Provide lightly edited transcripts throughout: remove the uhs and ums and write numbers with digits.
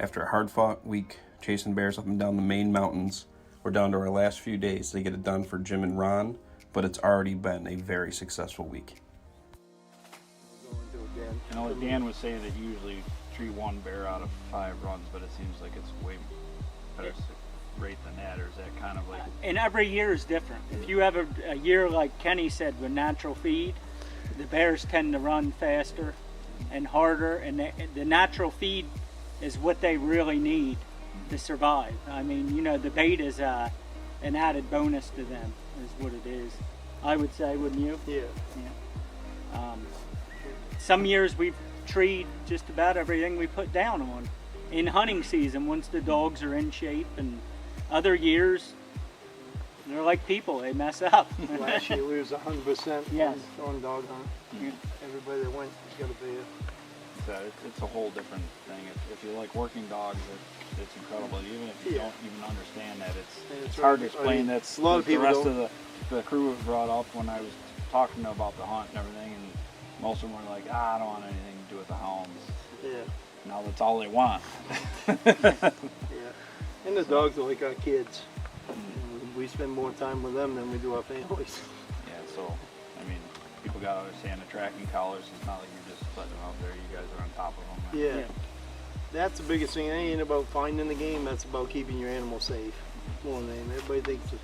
After a hard-fought week chasing bears up and down the Maine mountains, we're down to our last few days to get it done for Jim and Ron, but it's already been a very successful week. You know, Dan was saying that you usually tree one bear out of 5 runs, but it seems like it's way better rate than that, or is that kind of like... And every year is different. If you have a year like Kenny said with natural feed, the bears tend to run faster and harder, and the natural feed is what they really need to survive. I mean, you know, the bait is an added bonus to them, is what it is. I would say, wouldn't you? Yeah. Some years we've treed just about everything we put down on in hunting season once the dogs are in shape, and other years they're like people, they mess up. Last year we was 100% Yes. on dog hunt. Yeah. Everybody that went has got a bear. It's a whole different thing. If you like working dogs, it's incredible. Even if you don't even understand that, it's hard to explain. That's a lot of people the rest don't. of the crew was brought up when I was talking about the hunt and everything, and most of them were like, I don't want anything to do with the hounds. Yeah. Now that's all they want. Yeah. And the dogs are like our kids. We spend more time with them than we do our families. Yeah, so, I mean, people got to understand the tracking collars. It's not like you're just letting them out there. You guys are on top of them. Yeah. That's the biggest thing. It ain't about finding the game. That's about keeping your animal safe. More than anything. Everybody thinks that,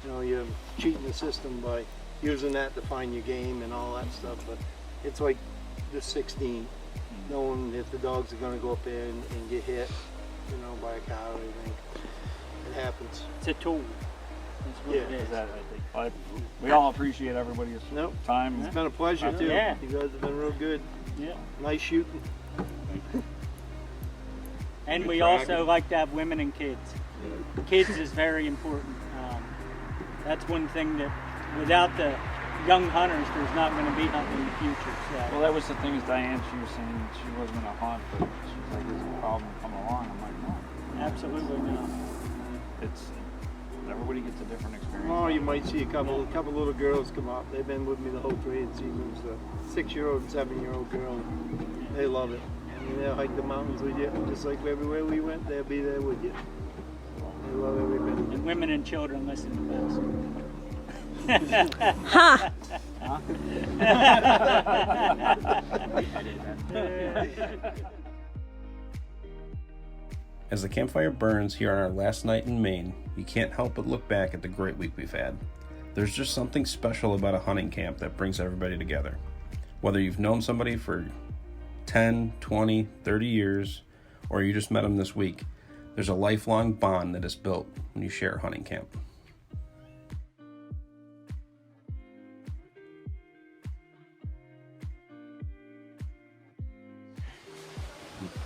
you know, you're cheating the system by using that to find your game and all that stuff. But it's like the 16. Knowing if the dogs are going to go up there and get hit, you know, by a cow or anything. It happens. It's a tool. That's what it is. That, I think. We all appreciate everybody's time. It's been a pleasure too. Yeah. You guys have been real good. Yeah. Nice shooting. And we also like to have women and kids. Kids is very important. That's one thing that without the young hunters, there's not going to be hunting in the future. So. Well, that was the thing with Diane. She was saying she wasn't going to hunt, but she's like, "There's a problem coming along." I'm like, "No, absolutely not." It's everybody gets a different experience. Oh, you might see a couple little girls come up. They've been with me the whole trade season. It's a 6-year-old and 7-year-old girl. They love it. I mean, they'll hike the mountains with you, just like everywhere we went. They'll be there with you. They love every bit. And women and children listen the best. Huh. As the campfire burns here on our last night in Maine, you can't help but look back at the great week we've had. There's just something special about a hunting camp that brings everybody together. Whether you've known somebody for 10, 20, 30 years, or you just met them this week, there's a lifelong bond that is built when you share a hunting camp.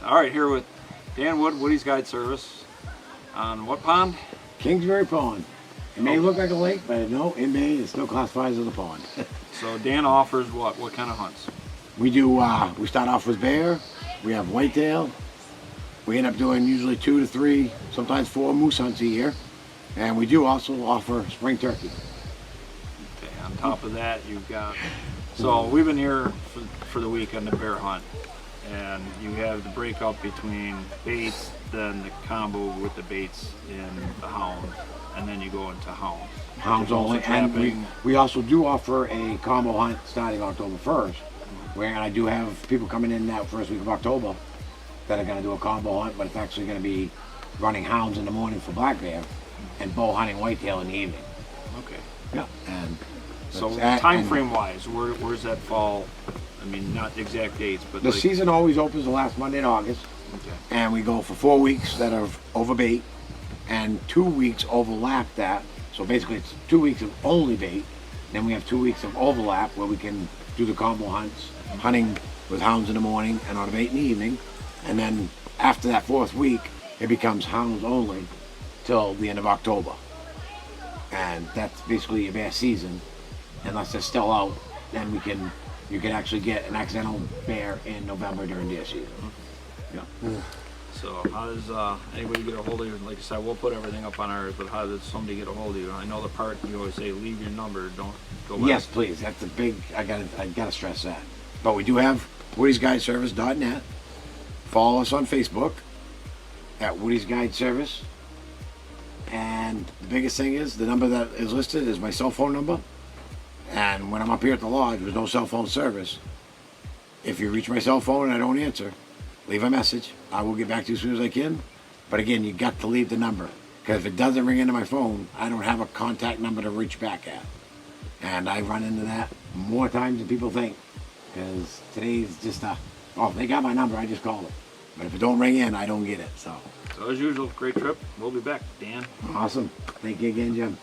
All right, here with Dan Wood, Woody's Guide Service. On what pond? Kingsbury Pond. It may look like a lake, but no, in Maine, it still classifies as a pond. So Dan offers what? What kind of hunts? We do, we start off with bear, we have whitetail, we end up doing usually 2 to 3, sometimes 4 moose hunts a year, and we do also offer spring turkey. Okay, on top of that, you've got, so we've been here for the week on the bear hunt, and you have the breakup between baits, then the combo with the baits in the hound, and then you go into hounds. Hounds only, and we also do offer a combo hunt starting October 1st, where I do have people coming in that first week of October that are going to do a combo hunt, but it's actually going to be running hounds in the morning for black bear and bow hunting whitetail in the evening. Okay. Yeah. And so time frame wise, where's that fall? I mean, not the exact dates, but the season always opens the last Monday in August. Okay. And we go for 4 weeks that are over bait, and 2 weeks overlap that. So basically it's 2 weeks of only bait. Then we have 2 weeks of overlap where we can do the combo hunts, hunting with hounds in the morning and on bait in the evening. And then after that 4th week, it becomes hounds only till the end of October. And that's basically your bear season. Unless they're still out, then you can actually get an accidental bear in November during deer season. Yeah. So how does anybody get a hold of you? Like I said, we'll put everything up on ours, but how does somebody get a hold of you? I know the part you always say, leave your number, don't go back. Yes, please. That's a big, I gotta stress that. But we do have Woody'sGuideService.net. Follow us on Facebook. at Woody's Guide Service. And the biggest thing is the number that is listed is my cell phone number. And when I'm up here at the lodge with no cell phone service, if you reach my cell phone and I don't answer, leave a message. I will get back to you as soon as I can. But again, you got to leave the number, because if it doesn't ring into my phone, I don't have a contact number to reach back at. And I run into that more times than people think, because today's just oh, they got my number, I just call it. But if it don't ring in, I don't get it. So So as usual, great trip. We'll be back, Dan. awesome. Thank you again, Jim.